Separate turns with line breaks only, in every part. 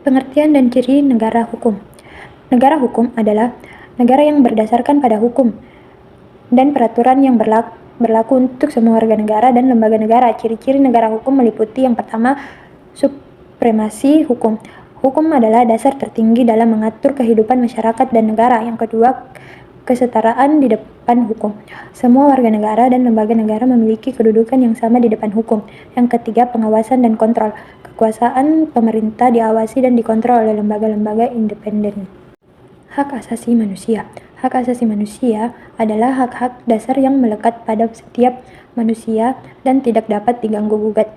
Pengertian dan ciri negara hukum. Negara hukum adalah negara yang berdasarkan pada hukum dan peraturan yang berlaku untuk semua warga negara dan lembaga negara. Ciri-ciri negara hukum meliputi yang pertama, supremasi hukum. Hukum adalah dasar tertinggi dalam mengatur kehidupan masyarakat dan negara. Yang kedua, kesetaraan di depan hukum. Semua warga negara dan lembaga negara memiliki kedudukan yang sama di depan hukum. Yang ketiga, pengawasan dan kontrol. Kekuasaan pemerintah diawasi dan dikontrol oleh lembaga-lembaga independen. Hak asasi manusia. Hak asasi manusia adalah hak-hak dasar yang melekat pada setiap manusia dan tidak dapat diganggu-gugat.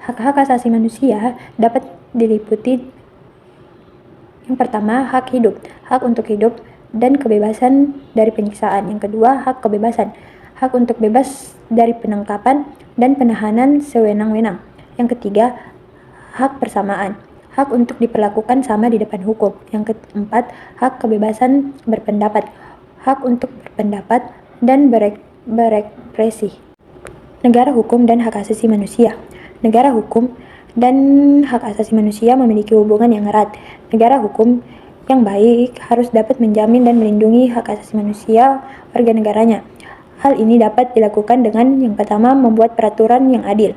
Hak-hak asasi manusia dapat diliputi yang pertama, hak hidup. Hak untuk hidup dan kebebasan dari penyiksaan. Yang kedua, hak kebebasan. Hak untuk bebas dari penangkapan dan penahanan sewenang-wenang. Yang ketiga, hak persamaan. Hak untuk diperlakukan sama di depan hukum. Yang keempat, hak kebebasan berpendapat. Hak untuk berpendapat dan berekspresi. Negara hukum dan hak asasi manusia. Negara hukum dan hak asasi manusia memiliki hubungan yang erat. Negara hukum yang baik harus dapat menjamin dan melindungi hak asasi manusia warga negaranya. Hal ini dapat dilakukan dengan yang pertama, membuat peraturan yang adil.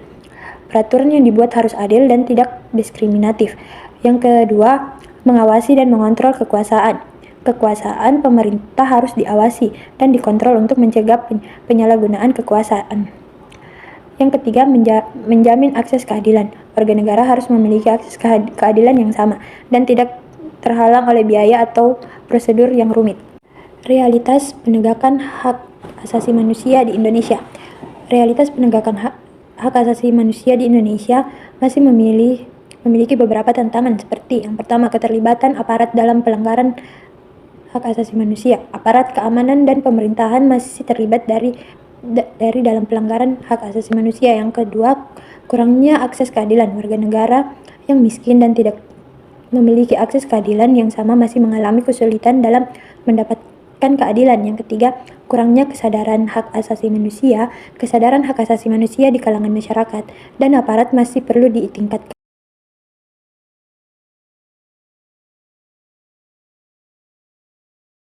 Peraturan yang dibuat harus adil dan tidak diskriminatif. Yang kedua, mengawasi dan mengontrol kekuasaan. Kekuasaan pemerintah harus diawasi dan dikontrol untuk mencegah penyalahgunaan kekuasaan. Yang ketiga, menjamin akses keadilan. Warga negara harus memiliki akses keadilan yang sama dan tidak terhalang oleh biaya atau prosedur yang rumit. Realitas penegakan hak asasi manusia di Indonesia. Realitas penegakan hak asasi manusia di Indonesia masih memiliki beberapa tantangan seperti yang pertama, keterlibatan aparat dalam pelanggaran hak asasi manusia. Aparat keamanan dan pemerintahan masih terlibat dari dalam pelanggaran hak asasi manusia. Yang kedua, kurangnya akses keadilan. Warga negara yang miskin dan tidak memiliki akses keadilan yang sama masih mengalami kesulitan dalam mendapatkan keadilan. Yang ketiga, kurangnya kesadaran hak asasi manusia. Kesadaran hak asasi manusia di kalangan masyarakat dan aparat masih perlu ditingkatkan.